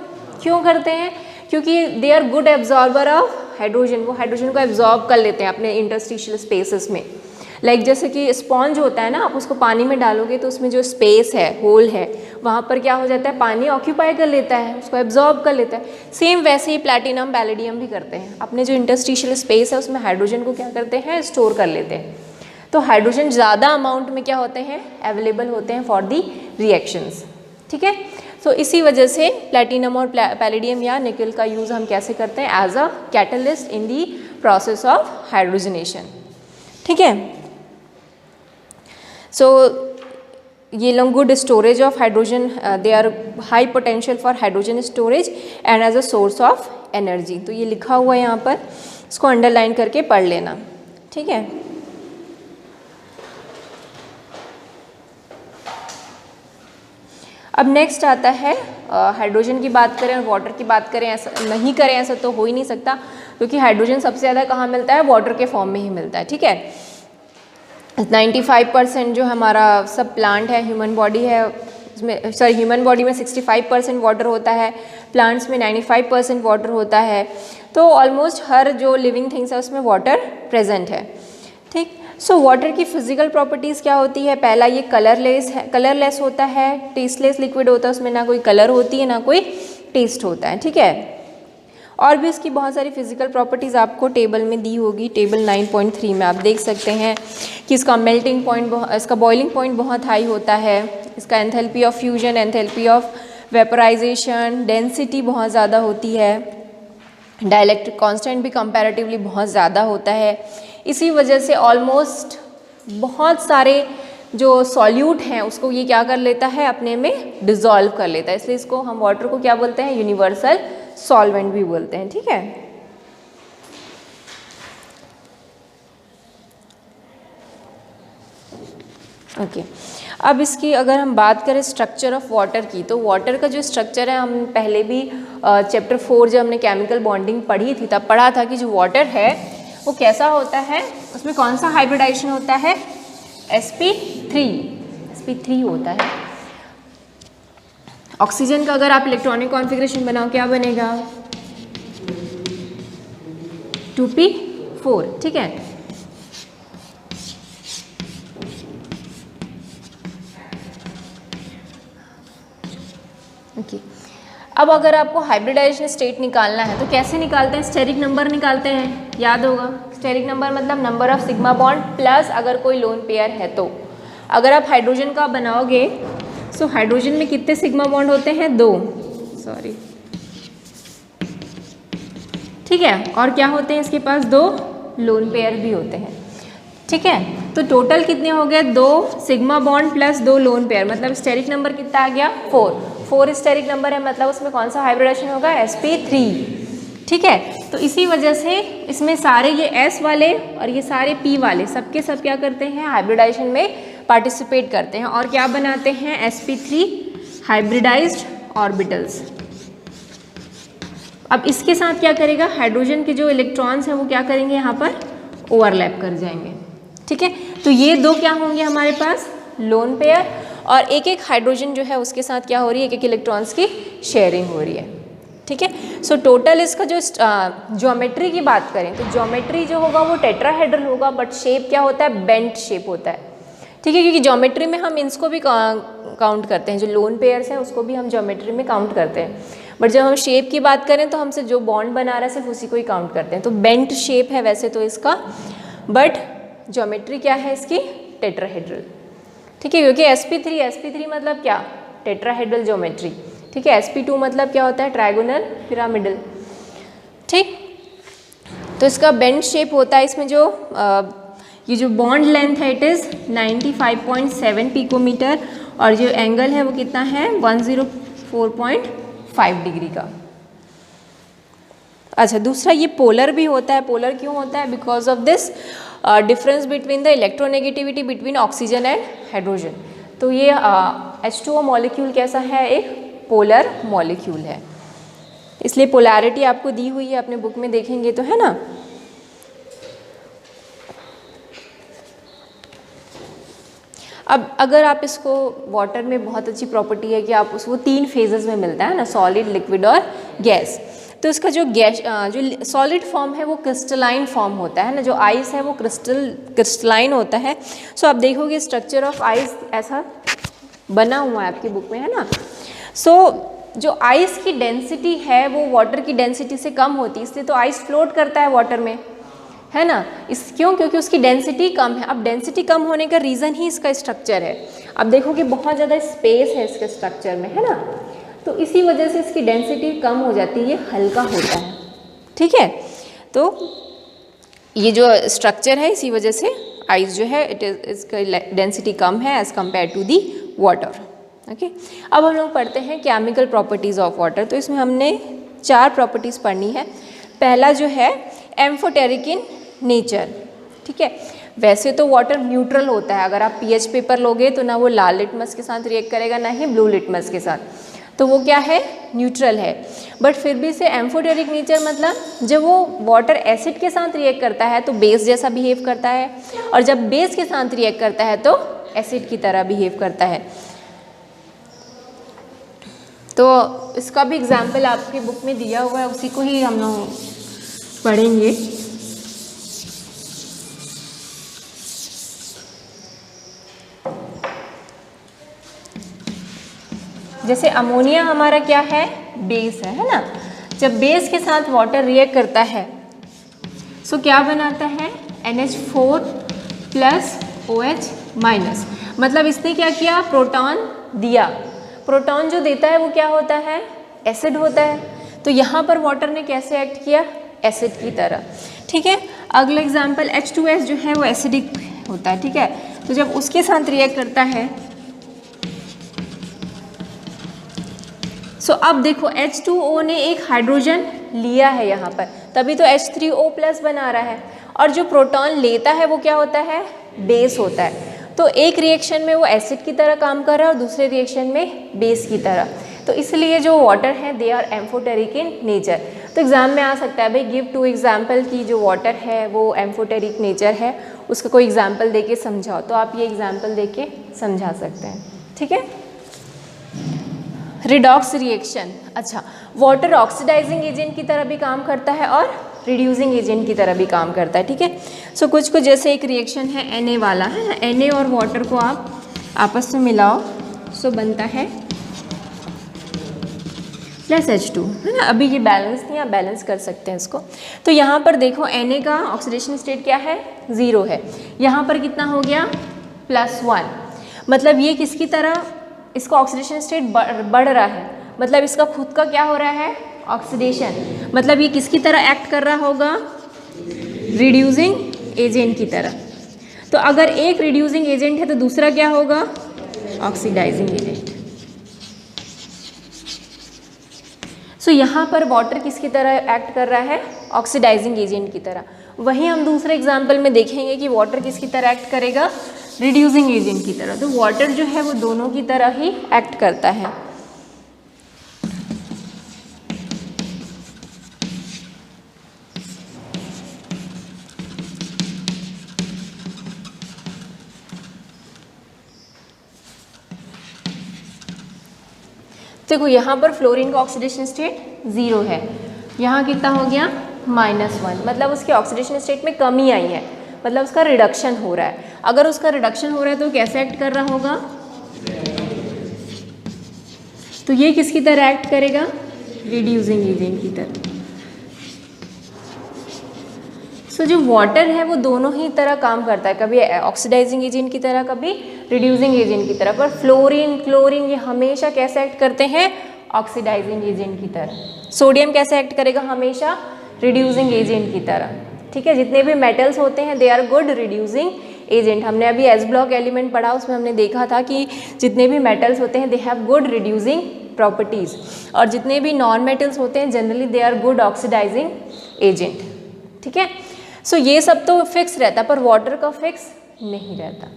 Speaker 1: क्यों करते हैं, क्योंकि they are good absorber of hydrogen, वो हाइड्रोजन को एब्जॉर्ब कर लेते हैं अपने इंटरस्टिशियल स्पेसेस में. लाइक जैसे कि स्पॉन्ज होता है ना, आप उसको पानी में डालोगे तो उसमें जो स्पेस है, होल है, वहाँ पर क्या हो जाता है, पानी ऑक्यूपाई कर लेता है, उसको एब्जॉर्ब कर लेता है. सेम वैसे ही प्लैटिनम पैलेडियम भी करते हैं, अपने जो इंटरस्टिशियल स्पेस है उसमें हाइड्रोजन को क्या करते हैं, स्टोर कर लेते हैं. तो हाइड्रोजन ज़्यादा अमाउंट में क्या होते हैं, अवेलेबल होते हैं फॉर दी रिएक्शंस, ठीक है. तो इसी वजह से प्लैटिनम और पैलेडियम या निकल का यूज़ हम कैसे करते हैं, as a catalyst in the process of hydrogenation, ठीक है. सो ये लोग good storage of hydrogen, they are high potential for hydrogen storage and as a source of energy. तो ये लिखा हुआ है यहाँ पर, इसको अंडरलाइन करके पढ़ लेना, ठीक है. अब नेक्स्ट आता है हाइड्रोजन की बात करें और वाटर की बात करें, ऐसा नहीं करें ऐसा तो हो ही नहीं सकता, क्योंकि हाइड्रोजन सबसे ज़्यादा कहाँ मिलता है, वाटर के फॉर्म में ही मिलता है, ठीक है. 95% जो हमारा सब प्लांट है, ह्यूमन बॉडी है उसमें, सॉरी ह्यूमन बॉडी में 65% वाटर होता है, प्लांट्स में 95% वाटर होता है. तो ऑलमोस्ट हर जो लिविंग थिंग्स है उसमें वाटर प्रेजेंट है, ठीक. सो वाटर की फिजिकल प्रॉपर्टीज़ क्या होती है, पहला ये कलरलेस होता है, टेस्टलेस लिक्विड होता है, उसमें ना कोई कलर होती है ना कोई टेस्ट होता है, ठीक है. और भी इसकी बहुत सारी फिजिकल प्रॉपर्टीज़ आपको टेबल में दी होगी, टेबल 9.3 में आप देख सकते हैं कि इसका मेल्टिंग पॉइंट, इसका बॉइलिंग पॉइंट बहुत हाई होता है, इसका enthalpy of fusion, enthalpy of vaporization, density बहुत ज़्यादा होती है, डाइलेक्ट्रिक कांस्टेंट भी कंपैरेटिवली बहुत ज़्यादा होता है. इसी वजह से ऑलमोस्ट बहुत सारे जो सॉल्यूट हैं उसको ये क्या कर लेता है, अपने में डिज़ोल्व कर लेता है, इसलिए इसको हम वाटर को क्या बोलते हैं, यूनिवर्सल सॉल्वेंट भी बोलते हैं, ठीक है. ओके, अब इसकी अगर हम बात करें स्ट्रक्चर ऑफ वाटर की, तो वाटर का जो स्ट्रक्चर है, हम पहले भी चैप्टर 4 जब हमने केमिकल बॉन्डिंग पढ़ी थी तब पढ़ा था कि जो वाटर है वो कैसा होता है, उसमें कौन सा हाइब्रिडाइजेशन होता है, sp3 होता है. ऑक्सीजन का अगर आप इलेक्ट्रॉनिक कॉन्फ़िगरेशन बनाओ क्या बनेगा, 2p4, ठीक है. ओके, अब अगर आपको हाइब्रिडाइजेशन स्टेट निकालना है तो कैसे निकालते हैं, स्टेरिक नंबर निकालते हैं, याद होगा. स्टेरिक नंबर मतलब number of sigma bond plus अगर कोई लोन पेयर है तो. अगर आप हाइड्रोजन का बनाओगे तो हाइड्रोजन में कितने सिग्मा बॉन्ड होते हैं, 2, सॉरी, ठीक है. और क्या होते हैं इसके पास, 2 लोन पेयर भी होते हैं. ठीक है। तो टोटल कितने हो गए, 2 sigma bond plus 2 lone pair, मतलब स्टेरिक नंबर कितना आ गया 4 स्टेरिक नंबर है, मतलब उसमें कौन सा हाइब्रिडाइजेशन होगा, sp3। ठीक है, तो इसी वजह से इसमें सारे ये s वाले और ये सारे p वाले सबके सब क्या करते हैं, हाइब्रिडाइजेशन में पार्टिसिपेट करते हैं और क्या बनाते हैं, sp3 हाइब्रिडाइज्ड ऑर्बिटल्स। अब इसके साथ क्या करेगा, हाइड्रोजन के जो इलेक्ट्रॉन्स हैं वो क्या करेंगे, यहाँ पर ओवरलैप कर जाएंगे। ठीक है, तो ये 2 क्या होंगे हमारे पास, लोन पेयर, और एक एक हाइड्रोजन जो है उसके साथ क्या हो रही है, एक एक इलेक्ट्रॉन्स की शेयरिंग हो रही है। ठीक है, सो टोटल इसका जो ज्योमेट्री की बात करें तो ज्योमेट्री जो होगा वो टेट्राहेड्रल होगा, बट शेप क्या होता है, बेंट शेप होता है। ठीक है, क्योंकि ज्योमेट्री में हम इसको भी काउंट करते हैं, जो लोन पेयर्स हैं उसको भी हम ज्योमेट्री में काउंट करते हैं, बट जब हम शेप की बात करें तो हमसे जो बॉन्ड बना रहा है सिर्फ उसी को ही काउंट करते हैं। तो बेंट शेप है वैसे तो इसका, बट ज्योमेट्री क्या है इसकी, टेट्राहेड्रल। ठीक है, क्योंकि sp3 मतलब क्या, टेट्राहेड्रल ज्योमेट्री। ठीक है, sp2 मतलब क्या होता है, ट्रायगोनल पिरामिडल। ठीक, तो इसका बेंट शेप होता है, इसमें जो ये जो बॉन्ड लेंथ है इट इज़ 95.7 पिकोमीटर और जो एंगल है वो कितना है 104.5 डिग्री का। अच्छा, दूसरा ये पोलर भी होता है। पोलर क्यों होता है, because of this difference between the electronegativity between oxygen and hydrogen. तो ये H2O मॉलिक्यूल कैसा है, एक पोलर मॉलिक्यूल है, इसलिए पोलैरिटी आपको दी हुई है, अपने बुक में देखेंगे तो, है ना। अब अगर आप इसको वाटर में बहुत अच्छी प्रॉपर्टी है कि आप उसको 3 फेजेस में मिलता है ना, सॉलिड, लिक्विड और गैस। तो इसका जो गैस जो सॉलिड फॉर्म है वो क्रिस्टलाइन फॉर्म होता है ना, जो आइस है वो क्रिस्टलाइन होता है। सो आप देखोगे स्ट्रक्चर ऑफ आइस ऐसा बना हुआ है आपकी बुक में, है ना। सो जो आइस की डेंसिटी है वो वाटर की डेंसिटी से कम होती है, इसलिए तो आइस फ्लोट करता है वाटर में, है ना। क्यों, क्योंकि उसकी डेंसिटी कम है। अब डेंसिटी कम होने का रीज़न ही इसका स्ट्रक्चर है। अब देखो कि बहुत ज़्यादा स्पेस है इसके स्ट्रक्चर में, है ना, तो इसी वजह से इसकी डेंसिटी कम हो जाती है, ये हल्का होता है। ठीक है, तो ये जो स्ट्रक्चर है इसी वजह से आइस जो है इसका डेंसिटी कम है as compared to the water. Okay, अब हम लोग पढ़ते हैं केमिकल प्रॉपर्टीज़ ऑफ वाटर। तो इसमें हमने 4 प्रॉपर्टीज़ पढ़नी है। पहला जो है एम्फोटेरिक इन नेचर। ठीक है, वैसे तो वाटर न्यूट्रल होता है, अगर आप पीएच पेपर लोगे तो ना वो लाल लिटमस के साथ रिएक्ट करेगा ना ही ब्लू लिटमस के साथ, तो वो क्या है, न्यूट्रल है। बट फिर भी से एम्फोटेरिक नेचर मतलब जब वो वाटर एसिड के साथ रिएक्ट करता है तो बेस जैसा बिहेव करता है, और जब बेस के साथ रिएक्ट करता है तो एसिड की तरह बिहेव करता है। तो इसका भी एग्जाम्पल आपकी बुक में दिया हुआ है, उसी को ही हम लोग पढ़ेंगे। जैसे अमोनिया हमारा क्या है, बेस है ना। जब बेस के साथ वाटर रिएक्ट करता है सो क्या बनाता है, NH4 प्लस OH माइनस। मतलब इसने क्या किया, प्रोटॉन दिया। प्रोटॉन जो देता है वो क्या होता है, एसिड होता है। तो यहाँ पर वाटर ने कैसे एक्ट किया, एसिड की तरह। ठीक है, अगला एग्जाम्पल H2S जो है वो एसिडिक होता है। ठीक है, तो जब उसके साथ रिएक्ट करता है सो अब देखो H2O ने एक हाइड्रोजन लिया है यहाँ पर, तभी तो H3O प्लस बना रहा है, और जो प्रोटॉन लेता है वो क्या होता है, बेस होता है। तो एक रिएक्शन में वो एसिड की तरह काम कर रहा है और दूसरे रिएक्शन में बेस की तरह। तो इसलिए जो वाटर है they are amphoteric in nature. तो एग्जाम में आ सकता है भाई गिव 2 एग्जाम्पल की जो वाटर है वो एम्फोटेरिक नेचर है, उसका कोई एग्जाम्पल दे के समझाओ। तो आप ये एग्जाम्पल दे के समझा सकते हैं। ठीक है, रिडॉक्स रिएक्शन। अच्छा, वाटर ऑक्सीडाइजिंग एजेंट की तरह भी काम करता है और रिड्यूसिंग एजेंट की तरह भी काम करता है। ठीक है, सो कुछ जैसे एक रिएक्शन है Na वाला, है ना, Na और वाटर को आप आपस में मिलाओ सो बनता है प्लस H2, है ना। अभी ये बैलेंस नहीं, आप बैलेंस कर सकते हैं इसको। तो यहाँ पर देखो Na का ऑक्सीडेशन स्टेट क्या है, 0 है। यहाँ पर कितना हो गया, +1। मतलब ये किसकी तरह, इसका ऑक्सीडेशन स्टेट बढ़ रहा है, मतलब इसका खुद का क्या हो रहा है, ऑक्सीडेशन। मतलब ये किसकी तरह एक्ट कर रहा होगा, रिड्यूसिंग एजेंट की तरह। तो अगर एक रिड्यूसिंग एजेंट है तो दूसरा क्या होगा? Oxidising agent. सो यहाँ पर वाटर किसकी तरह एक्ट कर रहा है? ऑक्सीडाइजिंग एजेंट की तरह। वहीं हम दूसरे एग्जाम्पल में देखेंगे कि वाटर किसकी तरह एक्ट करेगा? रिड्यूसिंग एजेंट की तरह। तो वाटर जो है वो दोनों की तरह ही एक्ट करता है। देखो यहाँ पर फ्लोरीन का ऑक्सीडेशन स्टेट 0 है, यहाँ कितना हो गया? -1, मतलब उसके ऑक्सीडेशन स्टेट में कमी आई है, मतलब उसका रिडक्शन हो रहा है। अगर उसका रिडक्शन हो रहा है तो कैसे एक्ट कर रहा होगा? तो ये किसकी तरह एक्ट करेगा? रिड्यूसिंग एजेंट की तरह। सो जो वाटर है वो दोनों ही तरह काम करता है, कभी ऑक्सीडाइजिंग एजेंट की तरह, कभी रिड्यूसिंग एजेंट की तरह। पर फ्लोरीन, क्लोरीन ये हमेशा कैसे एक्ट करते हैं? ऑक्सीडाइजिंग एजेंट की तरह। सोडियम कैसे एक्ट करेगा? हमेशा रिड्यूसिंग एजेंट की तरह। ठीक है, जितने भी मेटल्स होते हैं they are good reducing agent. हमने अभी एस ब्लॉक एलिमेंट पढ़ा, उसमें हमने देखा था कि जितने भी मेटल्स होते हैं they have good reducing properties, और जितने भी नॉन मेटल्स होते हैं generally they are good oxidizing agent. ठीक है, सो ये सब तो फिक्स रहता है, पर वाटर का फिक्स नहीं रहता।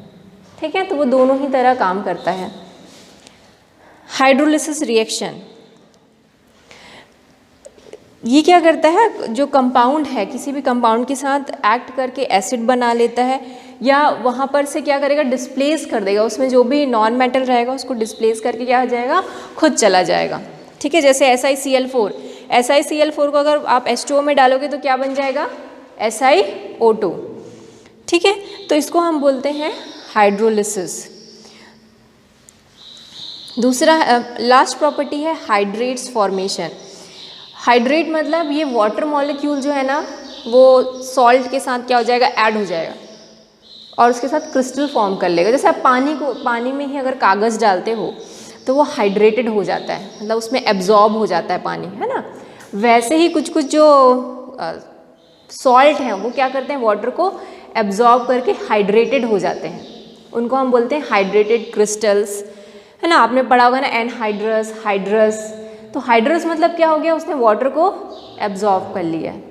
Speaker 1: ठीक है, तो वो दोनों ही तरह काम करता है। हाइड्रोलिसिस रिएक्शन, ये क्या करता है? जो कंपाउंड है किसी भी कंपाउंड के साथ एक्ट करके एसिड बना लेता है, या वहाँ पर से क्या करेगा? डिस्प्लेस कर देगा, उसमें जो भी नॉन मेटल रहेगा उसको डिस्प्लेस करके क्या हो जाएगा? खुद चला जाएगा। ठीक है, जैसे SiCl4, SiCl4 को अगर आप H2O में डालोगे तो क्या बन जाएगा? SiO2। ठीक है, तो इसको हम बोलते हैं हाइड्रोलिसिस। दूसरा लास्ट प्रॉपर्टी है हाइड्रेट्स फॉर्मेशन। हाइड्रेट मतलब ये वाटर मॉलिक्यूल जो है ना वो सॉल्ट के साथ क्या हो जाएगा? ऐड हो जाएगा और उसके साथ क्रिस्टल फॉर्म कर लेगा। जैसे आप पानी में ही अगर कागज़ डालते हो तो वो हाइड्रेटेड हो जाता है, मतलब उसमें एब्जॉर्ब हो जाता है पानी, है ना। वैसे ही कुछ कुछ जो सॉल्ट हैं वो क्या करते हैं? वाटर को एब्जॉर्ब करके हाइड्रेटेड हो जाते हैं, उनको हम बोलते हैं हाइड्रेटेड क्रिस्टल्स, है ना। आपने पढ़ा होगा ना एनहाइड्रस, हाइड्रस। तो हाइड्रस मतलब क्या हो गया? उसने वाटर को एब्जॉर्ब कर लिया है।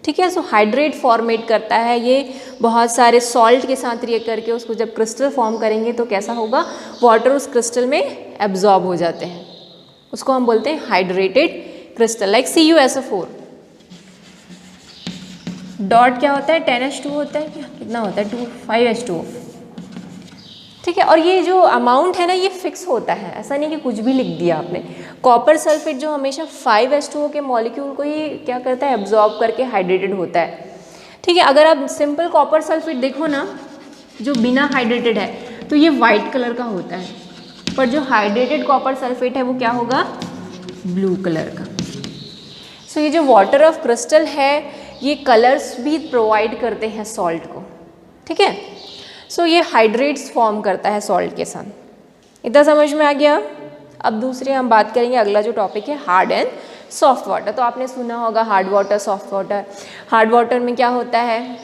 Speaker 1: ठीक है, सो हाइड्रेट फॉर्मेट करता है ये बहुत सारे सॉल्ट के साथ रिएक्ट करके, उसको जब क्रिस्टल फॉर्म करेंगे तो कैसा होगा? वाटर उस क्रिस्टल में एब्जॉर्ब हो जाते हैं, उसको हम बोलते हैं hydrated crystal. Like CuSO4 dot क्या होता है? 10H2 होता है, क्या कितना होता है? 5H2O। ठीक है, और ये जो अमाउंट है ना ये फिक्स होता है, ऐसा नहीं कि कुछ भी लिख दिया आपने। कॉपर सल्फेट जो हमेशा 5H2O के मॉलिक्यूल को ही क्या करता है? एब्जॉर्ब करके हाइड्रेटेड होता है। ठीक है, अगर आप सिंपल कॉपर सल्फेट देखो ना जो बिना हाइड्रेटेड है तो ये वाइट कलर का होता है, पर जो हाइड्रेटेड कॉपर सल्फेट है वो क्या होगा? ब्लू कलर का। सो ये जो वाटर ऑफ क्रिस्टल है ये कलर्स भी प्रोवाइड करते हैं सॉल्ट को। ठीक है, सो ये हाइड्रेट्स फॉर्म करता है सॉल्ट के साथ। इतना समझ में आ गया? अब दूसरे हम बात करेंगे, अगला जो टॉपिक है हार्ड एंड सॉफ्ट वाटर। तो आपने सुना होगा hard water, soft water. Hard water में क्या होता है?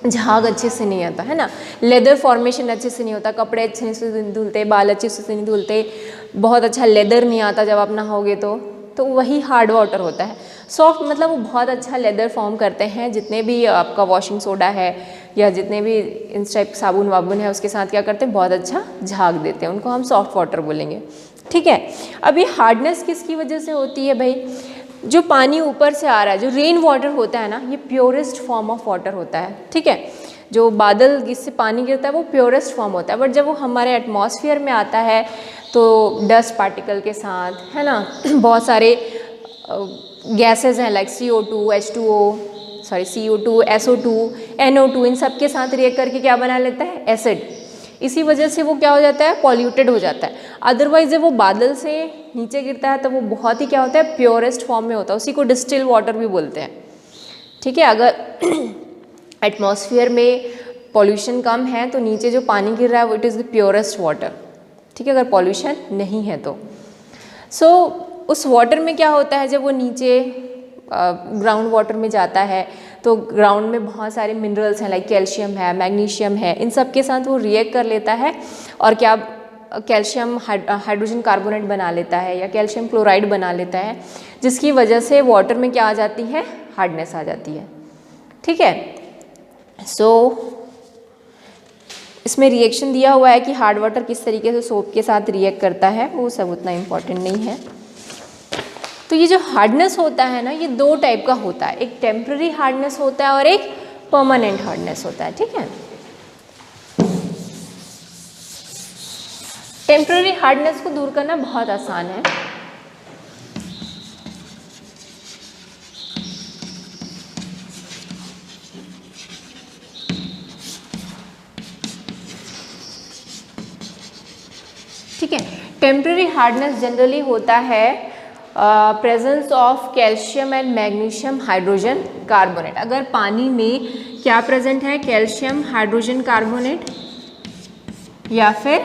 Speaker 1: झाग अच्छे से नहीं आता, है ना, लेदर फॉर्मेशन अच्छे से नहीं होता, कपड़े अच्छे से नहीं धुलते, बाल अच्छे से नहीं धुलते, बहुत अच्छा लेदर नहीं आता जब आप नहाओगे तो वही हार्ड वाटर होता है। सॉफ्ट मतलब वो बहुत अच्छा लेदर फॉर्म करते हैं, जितने भी आपका वॉशिंग सोडा है या जितने भी इस टाइप साबुन वाबुन है उसके साथ क्या करते हैं? बहुत अच्छा झाग देते हैं, उनको हम सॉफ्ट वाटर बोलेंगे। ठीक है, अब ये हार्डनेस किसकी वजह से होती है भाई? जो पानी ऊपर से आ रहा है, जो रेन वाटर होता है ना, ये प्योरेस्ट फॉर्म ऑफ वाटर होता है। ठीक है, जो बादल जिससे पानी गिरता है वो प्योरेस्ट फॉर्म होता है, बट जब वो हमारे एटमॉस्फेयर में आता है तो डस्ट पार्टिकल के साथ, है ना, बहुत सारे गैसेस हैं like CO2, CO2, SO2, NO2, इन सब के साथ रिएक्ट करके क्या बना लेता है? एसिड। इसी वजह से वो क्या हो जाता है? पॉल्यूटेड हो जाता है। अदरवाइज जब वो बादल से नीचे गिरता है तो वो बहुत ही क्या होता है? प्योरेस्ट फॉर्म में होता है, उसी को डिस्टिल वाटर भी बोलते हैं। ठीक है, अगर एटमॉस्फेयर में पॉल्यूशन कम है तो नीचे जो पानी गिर रहा है वो it is the purest water. ठीक है, अगर पॉल्यूशन नहीं है तो उस वाटर में क्या होता है? जब वो नीचे ग्राउंड वाटर में जाता है तो ग्राउंड में बहुत सारे मिनरल्स हैं, लाइक कैल्शियम है, मैग्नीशियम है, इन सब के साथ वो रिएक्ट कर लेता है और क्या कैल्शियम हाइड्रोजन कार्बोनेट बना लेता है या कैल्शियम क्लोराइड बना लेता है, जिसकी वजह से वाटर में क्या आ जाती है, हार्डनेस आ जाती है। ठीक है, सो इसमें रिएक्शन दिया हुआ है कि हार्ड वाटर किस तरीके से सोप के साथ रिएक्ट करता है, वो सब उतना इम्पॉर्टेंट नहीं है। तो ये जो हार्डनेस होता है ना, ये दो टाइप का होता है, एक टेम्पररी हार्डनेस होता है और एक परमानेंट हार्डनेस होता है। ठीक है, टेम्पररी हार्डनेस को दूर करना बहुत आसान है। ठीक है, टेम्पररी हार्डनेस जनरली होता है presence of calcium and magnesium hydrogen carbonate. अगर पानी में क्या प्रेजेंट है, कैल्शियम हाइड्रोजन कार्बोनेट या फिर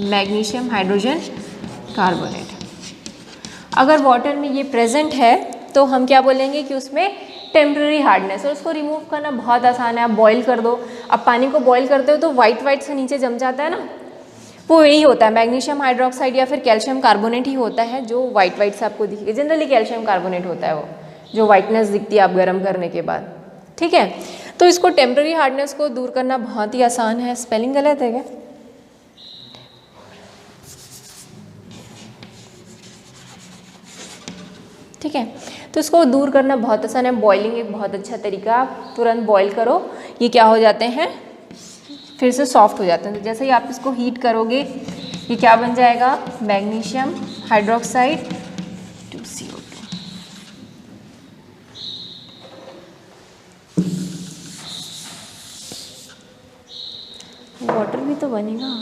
Speaker 1: मैग्नीशियम हाइड्रोजन कार्बोनेट, अगर वाटर में ये प्रेजेंट है तो हम क्या बोलेंगे कि उसमें टेम्पररी हार्डनेस। और उसको रिमूव करना बहुत आसान है, आप बॉईल कर दो। अब पानी को बॉईल करते हो तो वाइट से नीचे जम जाता है ना, वो यही होता है, मैग्नीशियम हाइड्रोक्साइड या फिर कैल्शियम कार्बोनेट ही होता है जो वाइट से आपको दिखेगा। जनरली कैल्शियम कार्बोनेट होता है वो जो वाइटनेस दिखती है आप गर्म करने के बाद। ठीक है, तो इसको टेम्पररी हार्डनेस को दूर करना बहुत ही आसान है। स्पेलिंग गलत है क्या? ठीक है, तो इसको दूर करना बहुत आसान है। बॉइलिंग एक बहुत अच्छा तरीका, आप तुरंत बॉईल करो, ये क्या हो जाते हैं, फिर से सॉफ्ट हो जाते हैं। तो जैसे ही आप इसको हीट करोगे ये क्या बन जाएगा, मैग्नीशियम हाइड्रोक्साइड 2CO2। वाटर भी तो बनेगा।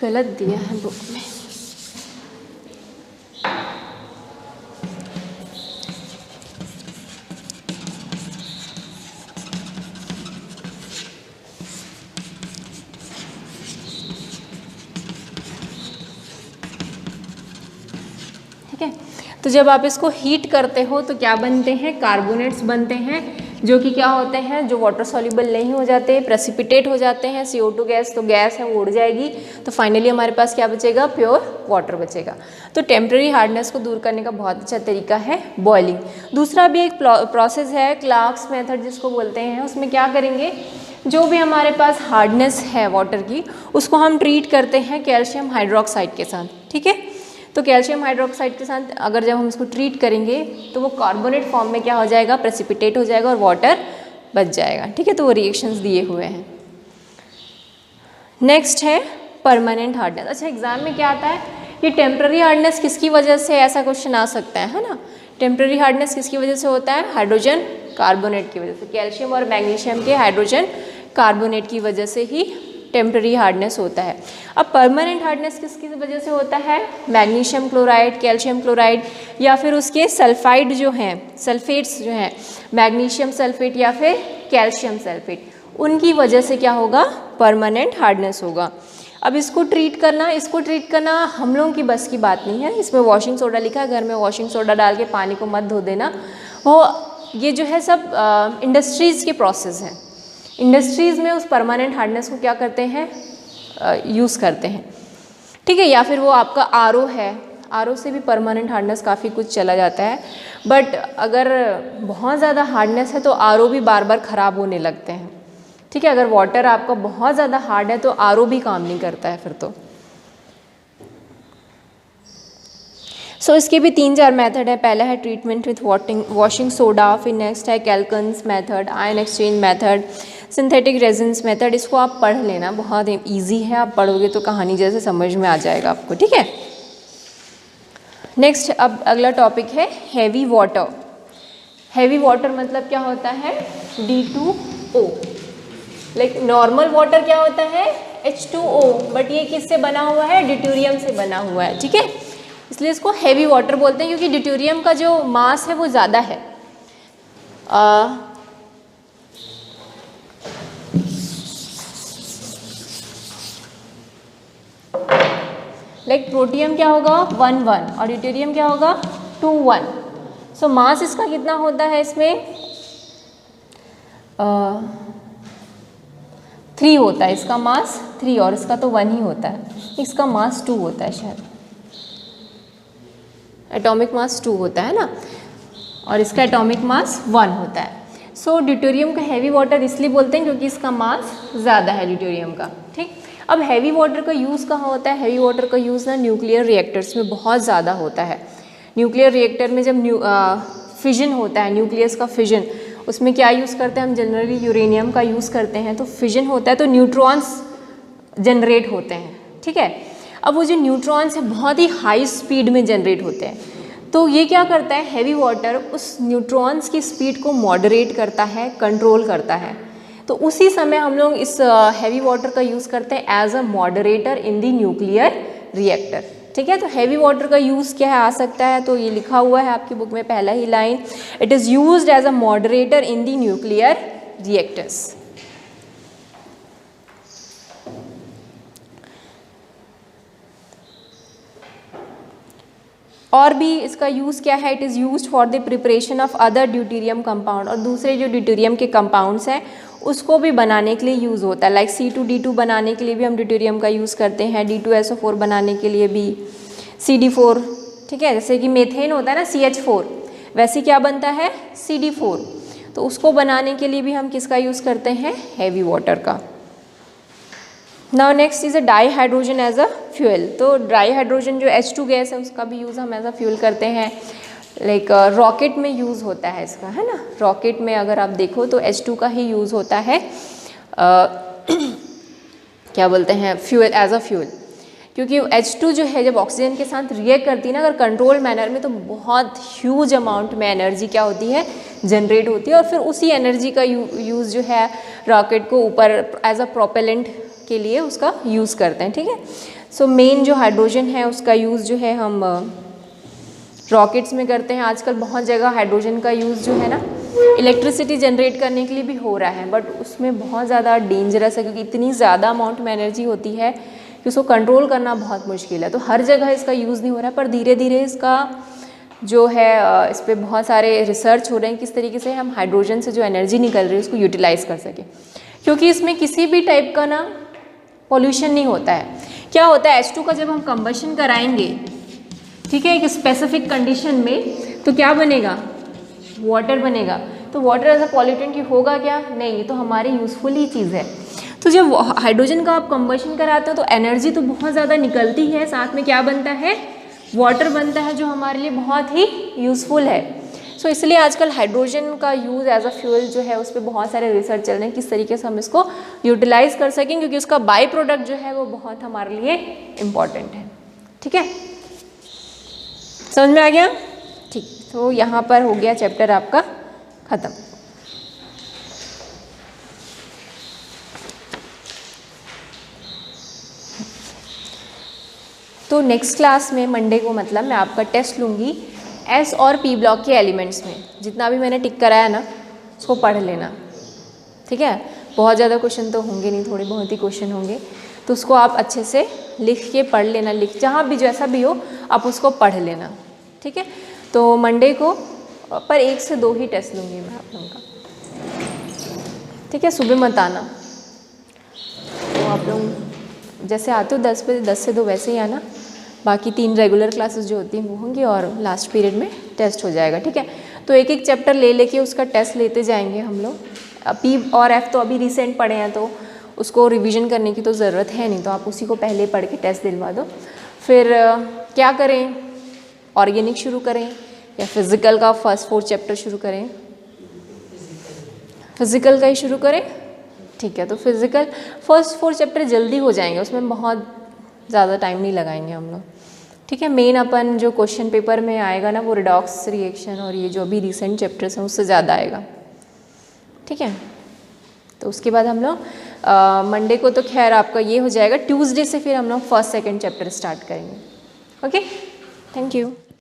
Speaker 1: गलत दिया है बुक में। ठीक है, तो जब आप इसको हीट करते हो तो क्या बनते हैं, कार्बोनेट्स बनते हैं, जो कि क्या होते हैं, जो वाटर सॉल्युबल नहीं हो जाते, प्रेसिपिटेट हो जाते हैं। CO2 गैस, तो गैस है वो उड़ जाएगी, तो फाइनली हमारे पास क्या बचेगा, प्योर वाटर बचेगा। तो टेम्पररी हार्डनेस को दूर करने का बहुत अच्छा तरीका है बॉइलिंग। दूसरा भी एक प्रोसेस है, क्लार्क्स मेथड जिसको बोलते हैं। उसमें क्या करेंगे, जो भी हमारे पास हार्डनेस है वाटर की, उसको हम ट्रीट करते हैं कैल्शियम हाइड्रोक्साइड के साथ। ठीक है, तो कैल्शियम हाइड्रोक्साइड के साथ अगर जब हम इसको ट्रीट करेंगे तो वो कार्बोनेट फॉर्म में क्या हो जाएगा, प्रेसिपिटेट हो जाएगा और वाटर बच जाएगा। ठीक है, तो वो रिएक्शंस दिए हुए हैं। नेक्स्ट है परमानेंट हार्डनेस। अच्छा, एग्जाम में क्या आता है, ये टेम्पररी हार्डनेस किसकी वजह से, ऐसा क्वेश्चन आ सकता है ना। टेम्पररी हार्डनेस किसकी वजह से होता है, हाइड्रोजन कार्बोनेट की वजह से, कैल्शियम और मैग्नीशियम के हाइड्रोजन कार्बोनेट की वजह से ही टेम्पररी हार्डनेस होता है। अब परमानेंट हार्डनेस किसकी वजह से होता है, मैग्नीशियम क्लोराइड, कैल्शियम क्लोराइड या फिर उसके सल्फाइड जो हैं, सल्फेट्स जो हैं, मैग्नीशियम सल्फेट या फिर कैल्शियम सल्फेट, उनकी वजह से क्या होगा, परमानेंट हार्डनेस होगा। अब इसको ट्रीट करना हम लोगों की बस की बात नहीं है। इसमें वॉशिंग सोडा लिखा है, घर में वॉशिंग सोडा डाल के पानी को मत धो देना। वो ये जो है सब इंडस्ट्रीज़ के प्रोसेस हैं। इंडस्ट्रीज़ में उस परमानेंट हार्डनेस को क्या करते हैं, यूज़ करते हैं। ठीक है, या फिर वो आपका RO है, RO से भी परमानेंट हार्डनेस काफ़ी कुछ चला जाता है। बट अगर बहुत ज़्यादा हार्डनेस है तो RO भी बार बार ख़राब होने लगते हैं। ठीक है, अगर वाटर आपका बहुत ज़्यादा हार्ड है तो RO भी काम नहीं करता है फिर तो। सो इसके भी 3-4 मेथड है। पहला है ट्रीटमेंट विथ वॉशिंग सोडा, फिर नेक्स्ट है Calgon's method, ion exchange method, synthetic resins method. इसको आप पढ़ लेना, बहुत इजी है, आप पढ़ोगे तो कहानी जैसे समझ में आ जाएगा आपको। ठीक है, नेक्स्ट अब अगला टॉपिक है हैवी वाटर। हैवी वाटर मतलब क्या होता है, D2O। लाइक नॉर्मल वाटर क्या होता है, H2O, बट ये किससे बना हुआ है, ड्यूटेरियम से बना हुआ है। ठीक है, इसलिए इसको हैवी वाटर बोलते हैं क्योंकि ड्यूटेरियम का जो मास है वो ज़्यादा है। लाइक प्रोटियम क्या होगा 1 1 और ड्यूटेरियम क्या होगा 2 1। सो मास इसका कितना होता है इसमें 3 होता है, इसका मास 3 और इसका तो 1 ही होता है, इसका मास 2 होता है शायद, एटॉमिक मास 2 होता है ना, और इसका एटॉमिक मास 1 होता है। सो ड्यूटेरियम का हैवी वाटर इसलिए बोलते हैं क्योंकि इसका मास ज़्यादा है ड्यूटेरियम का। ठीक, अब हैवी वाटर का यूज़ कहाँ होता है? हैवी वाटर का यूज़ ना न्यूक्लियर रिएक्टर्स में बहुत ज़्यादा होता है। न्यूक्लियर रिएक्टर में जब फिजन होता है, न्यूक्लियस का फिजन, उसमें क्या यूज़ करते हैं हम? जनरली यूरेनियम का यूज़ करते हैं। तो फिजन होता है तो न्यूट्रॉन्स जनरेट होते हैं। ठीक है, अब वो जो न्यूट्रॉन्स है बहुत ही हाई स्पीड में जनरेट होते हैं, तो ये क्या करता है, हैवी वाटर उस न्यूट्रॉन्स की स्पीड को मॉडरेट करता है, कंट्रोल करता है। तो उसी समय हम लोग इस हैवी वाटर का यूज़ करते हैं as a moderator in the nuclear reactor. ठीक है, तो हैवी वाटर का यूज़ क्या है आ सकता है, तो ये लिखा हुआ है आपकी बुक में पहला ही line, it is used as a moderator in the nuclear reactors. और भी इसका यूज़ क्या है, it is used for the preparation of other deuterium compound, और दूसरे जो ड्यूटेरियम के कंपाउंड्स हैं उसको भी बनाने के लिए यूज़ होता है। लाइक C2D2 बनाने के लिए भी हम ड्यूटेरियम का यूज़ करते हैं, D2SO4 बनाने के लिए भी, CD4। ठीक है, जैसे कि मेथेन होता है ना CH4, वैसे क्या बनता है CD4, तो उसको बनाने के लिए भी हम किसका यूज़ करते हैं, हैवी वाटर का। Now next is a dihydrogen as a fuel. तो ड्राई हाइड्रोजन जो H2 गैस है उसका भी यूज़ हम एज अ फ्यूल करते हैं। लाइक रॉकेट में यूज़ होता है इसका, है ना, रॉकेट में अगर आप देखो तो H2 का ही यूज़ होता है क्या बोलते हैं, फ्यूल, एज अ फ्यूल, क्योंकि H2 जो है जब ऑक्सीजन के साथ रिएक्ट करती है ना अगर कंट्रोल मैनर में, तो बहुत ह्यूज अमाउंट में एनर्जी क्या होती है, जनरेट होती है, और फिर उसी एनर्जी का यूज़ जो है रॉकेट को ऊपर एज अ प्रोपेलेंट के लिए उसका यूज़ करते हैं। ठीक है, सो मेन जो हाइड्रोजन है उसका यूज़ जो है हम रॉकेट्स में करते हैं। आजकल बहुत जगह हाइड्रोजन का यूज़ जो है ना इलेक्ट्रिसिटी जनरेट करने के लिए भी हो रहा है, बट उसमें बहुत ज़्यादा डेंजरस है क्योंकि इतनी ज़्यादा अमाउंट में एनर्जी होती है कि उसको कंट्रोल करना बहुत मुश्किल है। तो हर जगह इसका यूज़ नहीं हो रहा है, पर धीरे धीरे इसका जो है इस पर बहुत सारे रिसर्च हो रहे हैं किस तरीके से हम हाइड्रोजन से जो एनर्जी निकल रही है उसको यूटिलाइज़ कर सकें, क्योंकि इसमें किसी भी टाइप का ना पॉल्यूशन नहीं होता है। क्या होता है, H2 का जब हम कंबशन कराएंगे, ठीक है, एक स्पेसिफिक कंडीशन में, तो क्या बनेगा, वाटर बनेगा। तो वाटर एज अ पॉल्यूटेंट होगा क्या, नहीं, ये तो हमारी यूज़फुल ही चीज़ है। तो जब हाइड्रोजन का आप कंबशन कराते हो तो एनर्जी तो बहुत ज़्यादा निकलती है, साथ में क्या बनता है, वाटर बनता है, जो हमारे लिए बहुत ही यूज़फुल है। सो इसलिए आजकल हाइड्रोजन का यूज़ एज अ फ्यूल जो है उस पर बहुत सारे रिसर्च चल रहे हैं किस तरीके से हम इसको यूटिलाइज़ कर सकें, क्योंकि उसका बाई प्रोडक्ट जो है वो बहुत हमारे लिए इम्पॉर्टेंट है। ठीक है, समझ में आ गया? ठीक, तो यहाँ पर हो गया चैप्टर आपका ख़त्म। तो नेक्स्ट क्लास में मंडे को मतलब मैं आपका टेस्ट लूँगी S और P ब्लॉक के एलिमेंट्स में। जितना भी मैंने टिक कराया ना उसको पढ़ लेना, ठीक है। बहुत ज़्यादा क्वेश्चन तो होंगे नहीं, थोड़े बहुत ही क्वेश्चन होंगे, तो उसको आप अच्छे से लिख के पढ़ लेना, जहाँ भी जैसा भी हो आप उसको पढ़ लेना, ठीक है। तो मंडे को पर 1 से 2 ही टेस्ट लूँगी मैं आप लोगों का, ठीक है। सुबह मत आना, तो आप लोग जैसे आते हो 10 बजे 10 से 2 वैसे ही आना। बाकी 3 रेगुलर क्लासेस जो होती हैं वो होंगी और लास्ट पीरियड में टेस्ट हो जाएगा, ठीक है। तो एक एक चैप्टर ले लेके उसका टेस्ट लेते जाएंगे हम लोग। P और F तो अभी रिसेंट पढ़े हैं तो उसको रिवीजन करने की तो ज़रूरत है नहीं, तो आप उसी को पहले पढ़ के टेस्ट दिलवा दो। फिर क्या करें, ऑर्गेनिक शुरू करें या फिज़िकल का फर्स्ट 4 चैप्टर शुरू करें? फिज़िकल का ही शुरू करें, ठीक है। तो फिज़िकल फर्स्ट 4 चैप्टर जल्दी हो जाएंगे, उसमें बहुत ज़्यादा टाइम नहीं लगाएंगे हम लोग, ठीक है। मेन अपन जो क्वेश्चन पेपर में आएगा ना वो रिडॉक्स रिएक्शन और ये जो अभी रिसेंट चैप्टर्स हैं उससे ज़्यादा आएगा, ठीक है। तो उसके बाद हम लोग मंडे को तो खैर आपका ये हो जाएगा, ट्यूसडे से फिर हम लोग फर्स्ट 2nd चैप्टर स्टार्ट करेंगे। Okay, thank you.